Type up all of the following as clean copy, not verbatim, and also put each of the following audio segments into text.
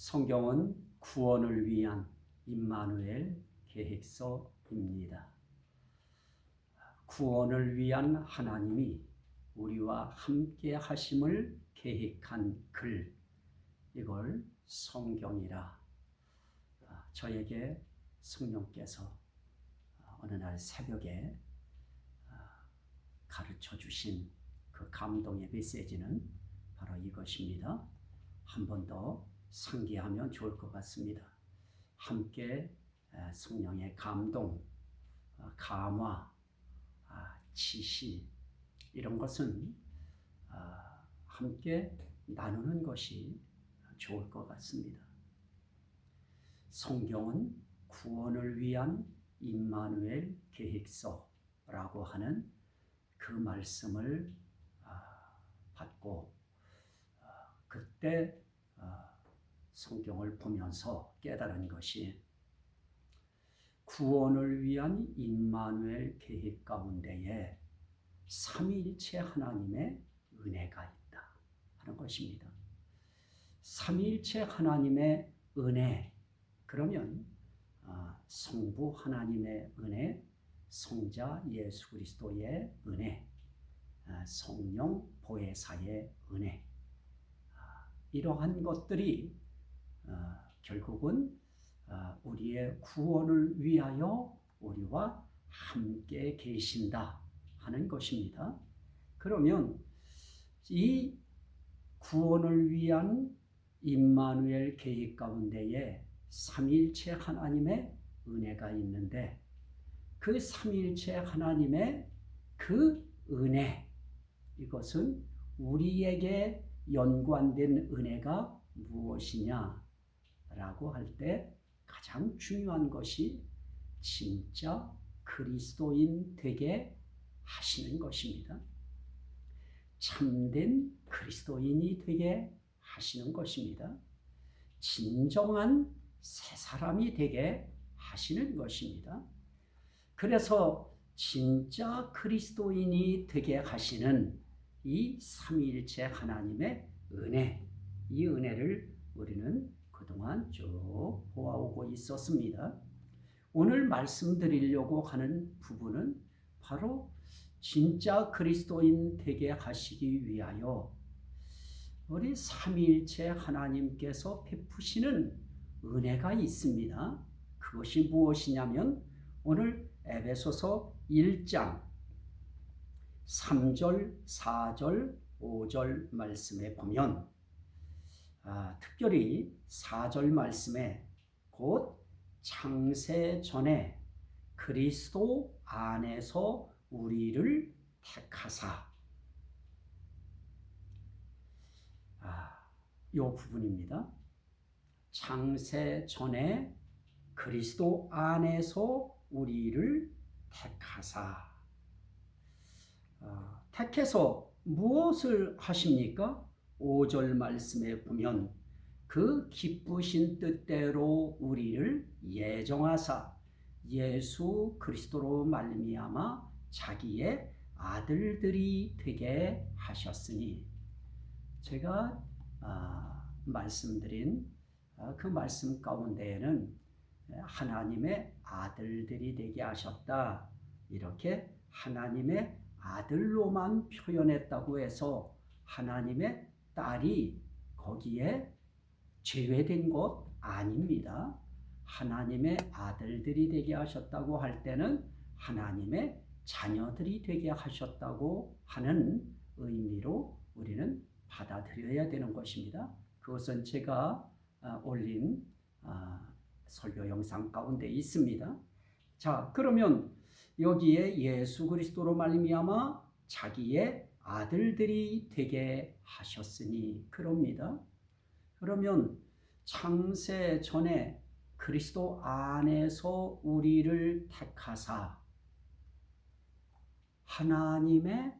성경은 구원을 위한 임마누엘 계획서입니다. 구원을 위한 하나님이 우리와 함께 하심을 계획한 글, 이걸 성경이라 저에게 성령께서 어느 날 새벽에 가르쳐 주신 그 감동의 메시지는 바로 이것입니다. 한 번 더 상기하면 좋을 것 같습니다. 함께 성령의 감동, 감화, 지시, 이런 것은 함께 나누는 것이 좋을 것 같습니다. 성경은 구원을 위한 임마누엘 계획서라고 하는 그 말씀을 받고 그때 성경을 보면서 깨달은 것이 구원을 위한 임마누엘 계획 가운데에 삼위일체 하나님의 은혜가 있다 하는 것입니다. 삼위일체 하나님의 은혜, 그러면 성부 하나님의 은혜, 성자 예수 그리스도의 은혜, 성령 보혜사의 은혜, 이러한 것들이 결국은 우리의 구원을 위하여 우리와 함께 계신다 하는 것입니다. 그러면 이 구원을 위한 임마누엘 계획 가운데에 삼위일체 하나님의 은혜가 있는데, 그 삼위일체 하나님의 그 은혜, 이것은 우리에게 연관된 은혜가 무엇이냐라고 할 때 가장 중요한 것이 진짜 그리스도인 되게 하시는 것입니다. 참된 그리스도인이 되게 하시는 것입니다. 진정한 새 사람이 되게 하시는 것입니다. 그래서 진짜 그리스도인이 되게 하시는 이 삼위일체 하나님의 은혜, 이 은혜를 우리는 그동안 쭉 보아오고 있었습니다. 오늘 말씀드리려고 하는 부분은 바로 진짜 그리스도인 되게 하시기 위하여 우리 삼위일체 하나님께서 베푸시는 은혜가 있습니다. 그것이 무엇이냐면 오늘 에베소서 1장 3절, 4절, 5절 말씀에 보면 특별히 4절 말씀에 곧 창세 전에 그리스도 안에서 우리를 택하사, 이 부분입니다. 창세 전에 그리스도 안에서 우리를 택하사, 택해서 무엇을 하십니까? 5절 말씀에 보면 그 기쁘신 뜻대로 우리를 예정하사 예수 그리스도로 말미암아 자기의 아들들이 되게 하셨으니, 제가 말씀드린 그 말씀 가운데에는 하나님의 아들들이 되게 하셨다, 이렇게 하나님의 아들로만 표현했다고 해서 하나님의 딸이 거기에 제외된 것 아닙니다. 하나님의 아들들이 되게 하셨다고 할 때는 하나님의 자녀들이 되게 하셨다고 하는 의미로 우리는 받아들여야 되는 것입니다. 그것은 제가 올린 설교 영상 가운데 있습니다. 자, 그러면 여기에 예수 그리스도로 말미암아 자기의 아들들이 되게 하셨으니 그럽니다. 그러면 창세 전에 그리스도 안에서 우리를 택하사 하나님의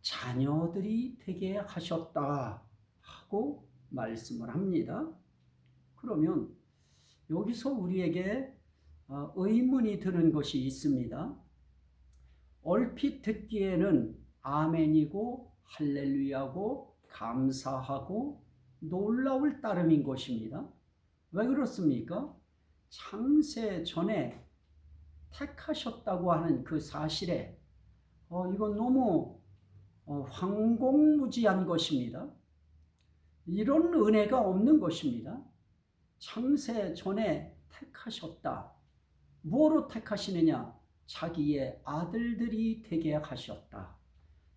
자녀들이 되게 하셨다 하고 말씀을 합니다. 그러면 여기서 우리에게 의문이 드는 것이 있습니다. 얼핏 듣기에는 아멘이고 할렐루야고 감사하고 놀라울 따름인 것입니다. 왜 그렇습니까? 창세 전에 택하셨다고 하는 그 사실에 이건 너무 황공무지한 것입니다. 이런 은혜가 없는 것입니다. 창세 전에 택하셨다. 뭐로 택하시느냐? 자기의 아들들이 되게 하셨다.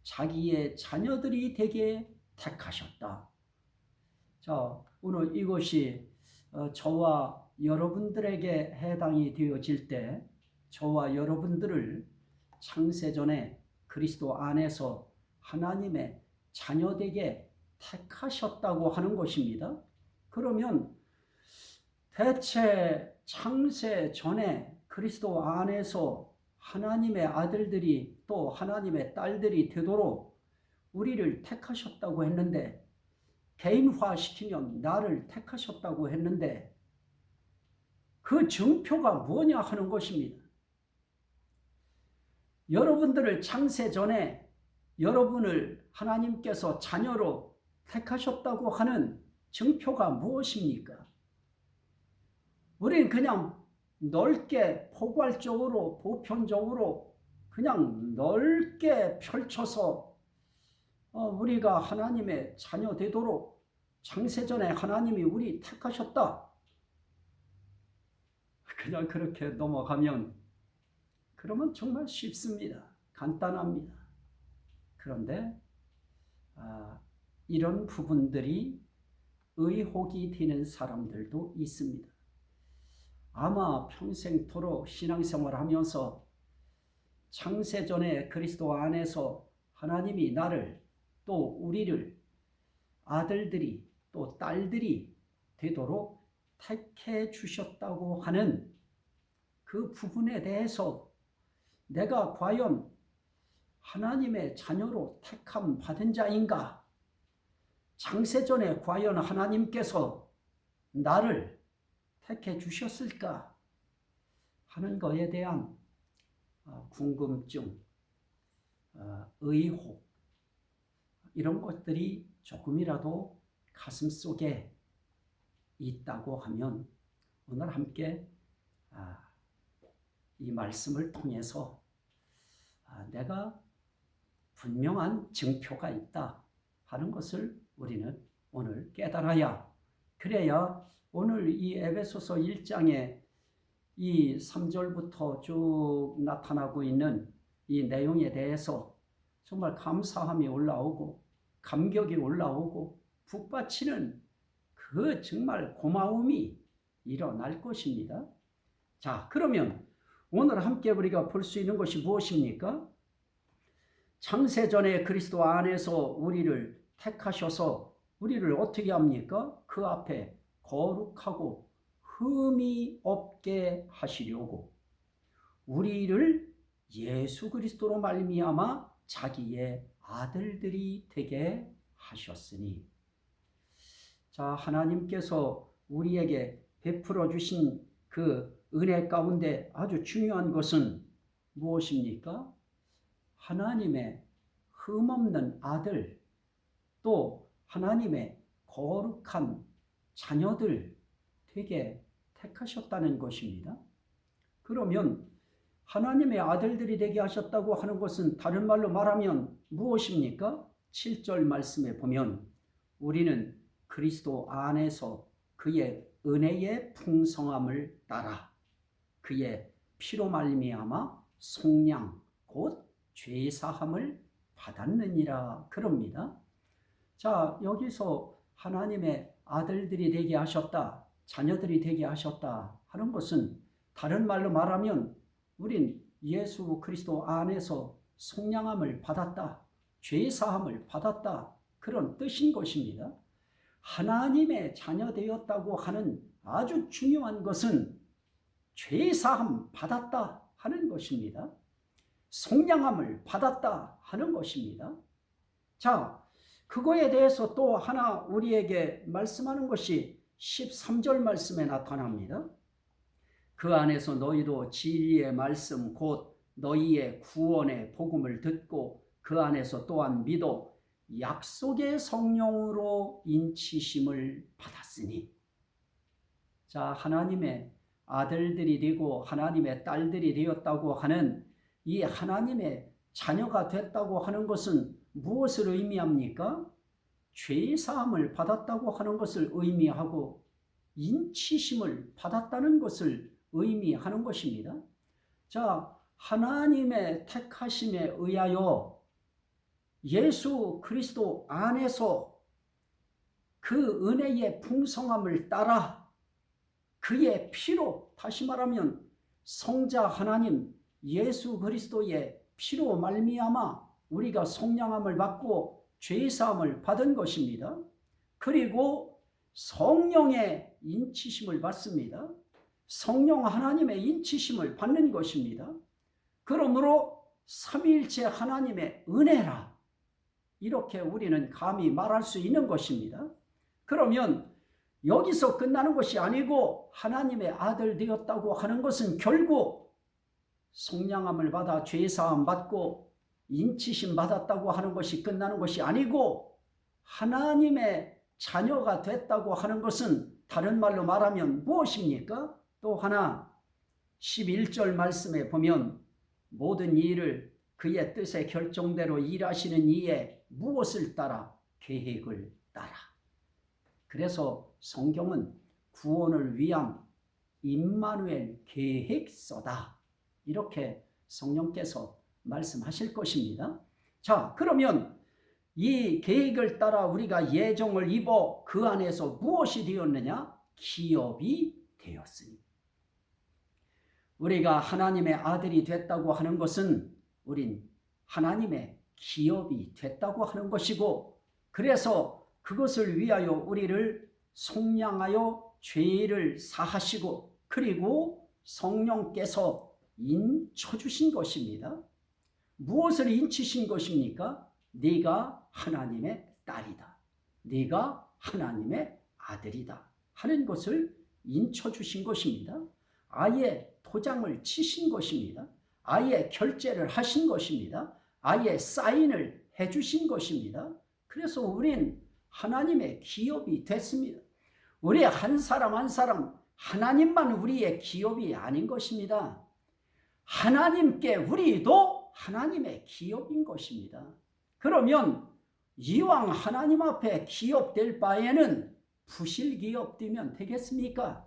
자기의 자녀들이 되게 택하셨다. 자, 오늘 이것이 저와 여러분들에게 해당이 되어질 때 저와 여러분들을 창세전에 그리스도 안에서 하나님의 자녀되게 택하셨다고 하는 것입니다. 그러면 대체 창세 전에 그리스도 안에서 하나님의 아들들이 또 하나님의 딸들이 되도록 우리를 택하셨다고 했는데, 개인화시키면 나를 택하셨다고 했는데 그 증표가 뭐냐 하는 것입니다. 여러분들을 창세 전에 여러분을 하나님께서 자녀로 택하셨다고 하는 증표가 무엇입니까? 우리는 그냥 넓게 포괄적으로 보편적으로 그냥 넓게 펼쳐서 우리가 하나님의 자녀 되도록 창세전에 하나님이 우리 택하셨다. 그냥 그렇게 넘어가면 그러면 정말 쉽습니다. 간단합니다. 그런데 이런 부분들이 의혹이 되는 사람들도 있습니다. 아마 평생토록 신앙생활하면서 창세전에 그리스도 안에서 하나님이 나를 또 우리를 아들들이 또 딸들이 되도록 택해 주셨다고 하는 그 부분에 대해서 내가 과연 하나님의 자녀로 택함 받은 자인가? 창세전에 과연 하나님께서 나를 택해 주셨을까? 하는 것에 대한 궁금증, 의혹, 이런 것들이 조금이라도 가슴속에 있다고 하면 오늘 함께 이 말씀을 통해서 내가 분명한 증표가 있다 하는 것을 우리는 오늘 깨달아야, 그래야 오늘 이 에베소서 1장에 이 3절부터 쭉 나타나고 있는 이 내용에 대해서 정말 감사함이 올라오고 감격이 올라오고 북받치는 그 정말 고마움이 일어날 것입니다. 자, 그러면 오늘 함께 우리가 볼 수 있는 것이 무엇입니까? 창세전에 그리스도 안에서 우리를 택하셔서 우리를 어떻게 합니까? 그 앞에 거룩하고 흠이 없게 하시려고 우리를 예수 그리스도로 말미암아 자기의 아들들이 되게 하셨으니. 자, 하나님께서 우리에게 베풀어 주신 그 은혜 가운데 아주 중요한 것은 무엇입니까? 하나님의 흠없는 아들, 또 하나님의 거룩한 자녀들 되게 택하셨다는 것입니다. 그러면 하나님의 아들들이 되게 하셨다고 하는 것은 다른 말로 말하면 무엇입니까? 7절 말씀에 보면 우리는 그리스도 안에서 그의 은혜의 풍성함을 따라 그의 피로 말미암아 속량 곧 죄사함을 받았느니라 그럽니다. 자, 여기서 하나님의 아들들이 되게 하셨다, 자녀들이 되게 하셨다 하는 것은 다른 말로 말하면 우린 예수 그리스도 안에서 속량함을 받았다, 죄사함을 받았다, 그런 뜻인 것입니다. 하나님의 자녀 되었다고 하는 아주 중요한 것은 죄사함 받았다 하는 것입니다. 속량함을 받았다 하는 것입니다. 자, 그거에 대해서 또 하나 우리에게 말씀하는 것이 13절 말씀에 나타납니다. 그 안에서 너희도 진리의 말씀 곧 너희의 구원의 복음을 듣고 그 안에서 또한 믿어 약속의 성령으로 인치심을 받았으니. 자, 하나님의 아들들이 되고 하나님의 딸들이 되었다고 하는 이 하나님의 자녀가 됐다고 하는 것은 무엇을 의미합니까? 죄사함을 받았다고 하는 것을 의미하고 인치심을 받았다는 것을 의미하는 것입니다. 자, 하나님의 택하심에 의하여 예수 그리스도 안에서 그 은혜의 풍성함을 따라 그의 피로, 다시 말하면 성자 하나님 예수 그리스도의 피로 말미암아 우리가 속량함을 받고 죄사함을 받은 것입니다. 그리고 성령의 인치심을 받습니다. 성령 하나님의 인치심을 받는 것입니다. 그러므로 삼위일체 하나님의 은혜라, 이렇게 우리는 감히 말할 수 있는 것입니다. 그러면 여기서 끝나는 것이 아니고 하나님의 아들 되었다고 하는 것은 결국 속량함을 받아 죄사함 받고 인치심 받았다고 하는 것이 끝나는 것이 아니고 하나님의 자녀가 됐다고 하는 것은 다른 말로 말하면 무엇입니까? 또 하나 11절 말씀에 보면 모든 일을 그의 뜻의 결정대로 일하시는 이의 무엇을 따라? 계획을 따라. 그래서 성경은 구원을 위한 임마누엘 계획서다, 이렇게 성령께서 말씀하실 것입니다. 자, 그러면 이 계획을 따라 우리가 예정을 입어 그 안에서 무엇이 되었느냐? 기업이 되었으니. 우리가 하나님의 아들이 됐다고 하는 것은 우린 하나님의 기업이 됐다고 하는 것이고, 그래서 그것을 위하여 우리를 속량하여 죄를 사하시고 그리고 성령께서 인쳐주신 것입니다. 무엇을 인치신 것입니까? 네가 하나님의 딸이다, 네가 하나님의 아들이다 하는 것을 인쳐주신 것입니다. 아예 도장을 치신 것입니다. 아예 결제를 하신 것입니다. 아예 사인을 해주신 것입니다. 그래서 우린 하나님의 기업이 됐습니다. 우리 한 사람 한 사람 하나님만 우리의 기업이 아닌 것입니다. 하나님께 우리도 하나님의 기업인 것입니다. 그러면 이왕 하나님 앞에 기업될 바에는 부실기업 되면 되겠습니까?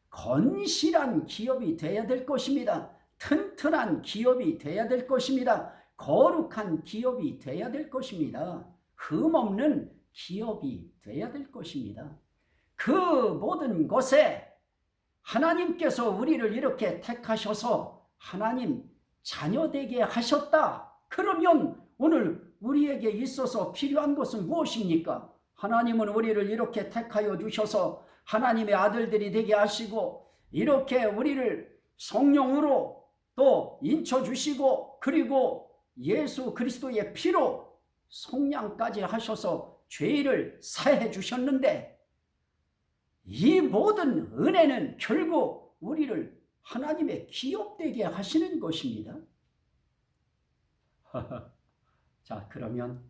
건실한 기업이 되어야 될 것입니다. 튼튼한 기업이 되어야 될 것입니다. 거룩한 기업이 되어야 될 것입니다. 흠없는 기업이 되어야 될 것입니다. 그 모든 것에 하나님께서 우리를 이렇게 택하셔서 하나님 자녀되게 하셨다. 그러면 오늘 우리에게 있어서 필요한 것은 무엇입니까? 하나님은 우리를 이렇게 택하여 주셔서 하나님의 아들들이 되게 하시고 이렇게 우리를 성령으로 또 인쳐주시고 그리고 예수 그리스도의 피로 속량까지 하셔서 죄를 사해 주셨는데, 이 모든 은혜는 결국 우리를 하나님의 기업되게 하시는 것입니다. 자, 그러면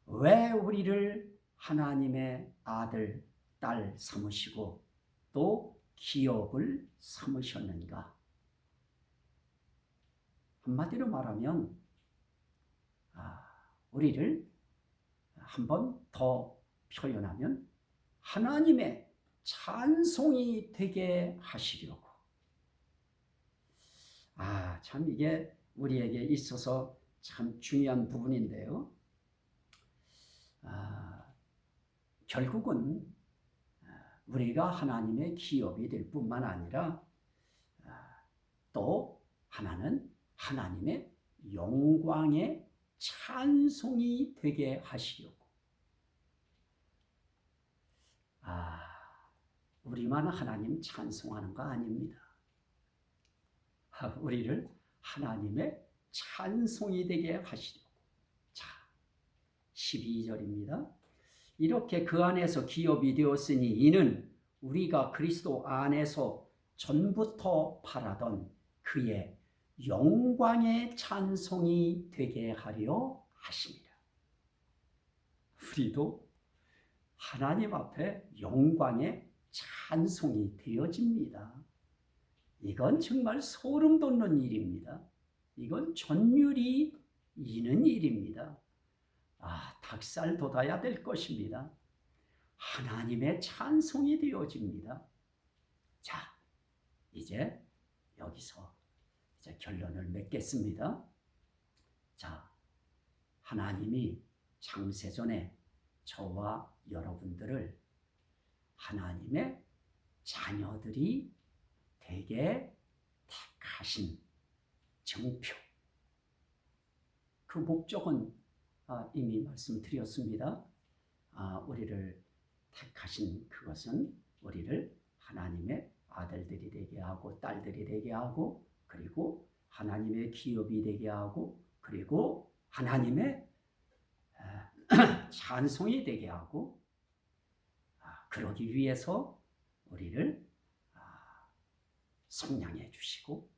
왜 우리를 하나님의 아들, 딸 삼으시고 또 기업을 삼으셨는가? 한마디로 말하면 우리를 한번 더 표현하면 하나님의 찬송이 되게 하시려고. 참 이게 우리에게 있어서 참 중요한 부분인데요. 결국은 우리가 하나님의 기업이 될 뿐만 아니라 또 하나는 하나님의 영광의 찬송이 되게 하시려고. 우리만 하나님 찬송하는 거 아닙니다. 우리를 하나님의 찬송이 되게 하시려고. 자, 12절입니다. 이렇게 그 안에서 기업이 되었으니 이는 우리가 그리스도 안에서 전부터 바라던 그의 영광의 찬송이 되게 하려 하십니다. 우리도 하나님 앞에 영광의 찬송이 되어집니다. 이건 정말 소름 돋는 일입니다. 이건 전율이 이는 일입니다. 닭살 돋아야 될 것입니다. 하나님의 찬송이 되어집니다. 자, 이제 여기서 이제 결론을 맺겠습니다. 자, 하나님이 창세전에 저와 여러분들을 하나님의 자녀들이 되게 택하신 정표. 그 목적은 이미 말씀드렸습니다. 우리를 택하신 그것은 우리를 하나님의 아들들이 되게 하고 딸들이 되게 하고, 그리고 하나님의 기업이 되게 하고, 그리고 하나님의 찬송이 되게 하고, 그러기 위해서 우리를 성량해 주시고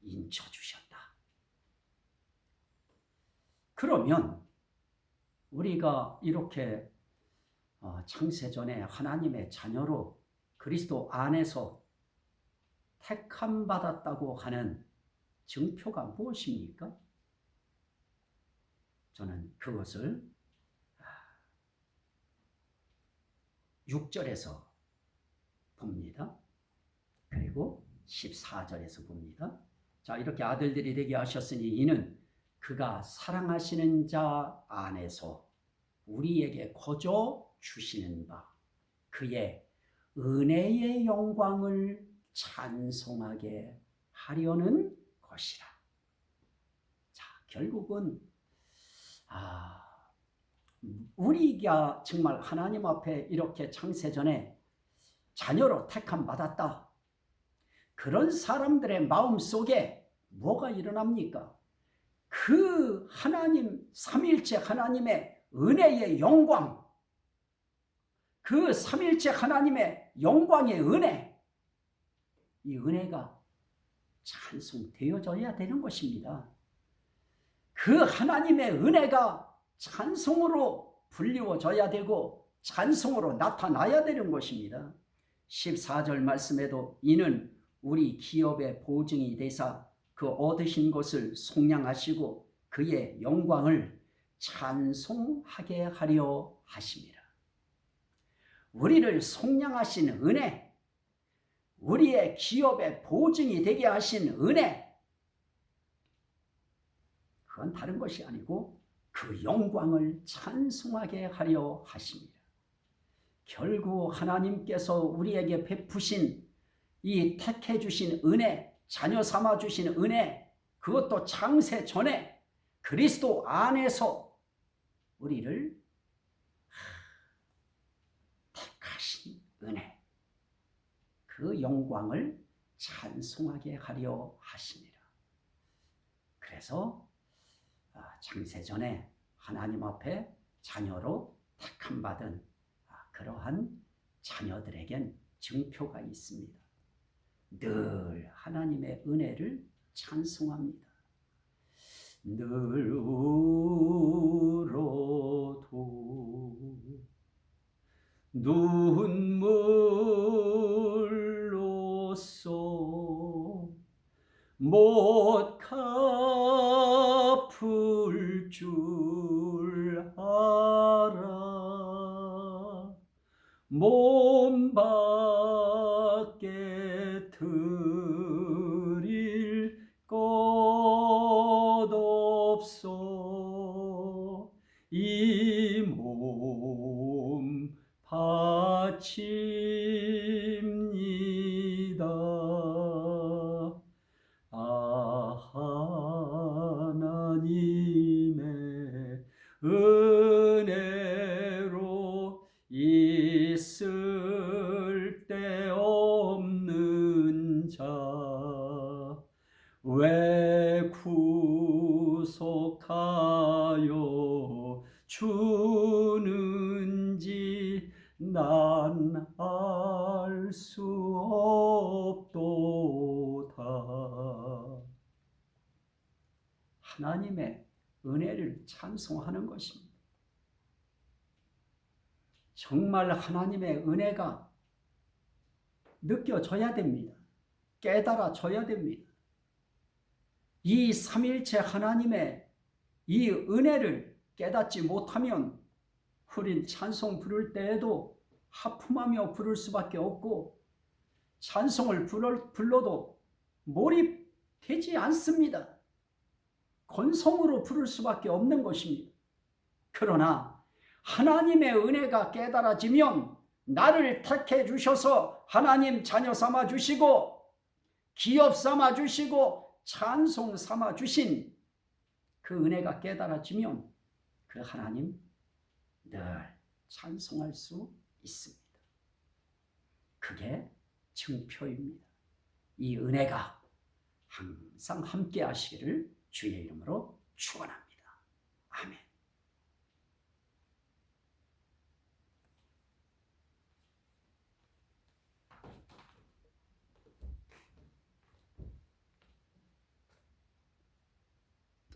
인쳐 주셨다. 그러면 우리가 이렇게 창세전에 하나님의 자녀로 그리스도 안에서 택함 받았다고 하는 증표가 무엇입니까? 저는 그것을 6절에서 봅니다. 그리고 14절에서 봅니다. 자, 이렇게 아들들이 되게 하셨으니 이는 그가 사랑하시는 자 안에서 우리에게 거저 주시는 바 그의 은혜의 영광을 찬송하게 하려는 것이라. 자, 결국은 우리가 정말 하나님 앞에 이렇게 창세전에 자녀로 택함 받았다. 그런 사람들의 마음 속에 뭐가 일어납니까? 그 하나님, 삼일체 하나님의 은혜의 영광, 그 삼일체 하나님의 영광의 은혜, 이 은혜가 찬송되어져야 되는 것입니다. 그 하나님의 은혜가 찬송으로 불리워져야 되고 찬송으로 나타나야 되는 것입니다. 14절 말씀에도 이는 우리 기업의 보증이 되사 그 얻으신 것을 속량하시고 그의 영광을 찬송하게 하려 하심이라. 우리를 속량하신 은혜, 우리의 기업의 보증이 되게 하신 은혜, 그건 다른 것이 아니고 그 영광을 찬송하게 하려 하십니다. 결국 하나님께서 우리에게 베푸신 이 택해 주신 은혜, 자녀 삼아 주신 은혜, 그것도 창세 전에 그리스도 안에서 우리를 택하신 은혜, 그 영광을 찬송하게 하려 하십니다. 그래서 창세 전에 하나님 앞에 자녀로 택함 받은 그러한 자녀들에겐 증표가 있습니다. 늘 하나님의 은혜를 찬송합니다. 늘 울어도 눈물로써 못 갚을 줄 알아 몸 밖에 드릴 것 없어 이 몸 바칩니다. 하나님의 은혜로 있을 데 없는 자 왜 구속하여 주는지 난 알 수 없도다. 하나님의 은혜를 찬송하는 것입니다. 정말 하나님의 은혜가 느껴져야 됩니다. 깨달아져야 됩니다. 이 삼일체 하나님의 이 은혜를 깨닫지 못하면 우린 찬송 부를 때에도 하품하며 부를 수밖에 없고 찬송을 불러도 몰입되지 않습니다. 건성으로 부를 수밖에 없는 것입니다. 그러나 하나님의 은혜가 깨달아지면 나를 택해 주셔서 하나님 자녀 삼아 주시고 기업 삼아 주시고 찬송 삼아 주신 그 은혜가 깨달아지면 그 하나님 늘 찬송할 수 있습니다. 그게 증표입니다. 이 은혜가 항상 함께 하시기를 주의 이름으로 축원합니다. 아멘.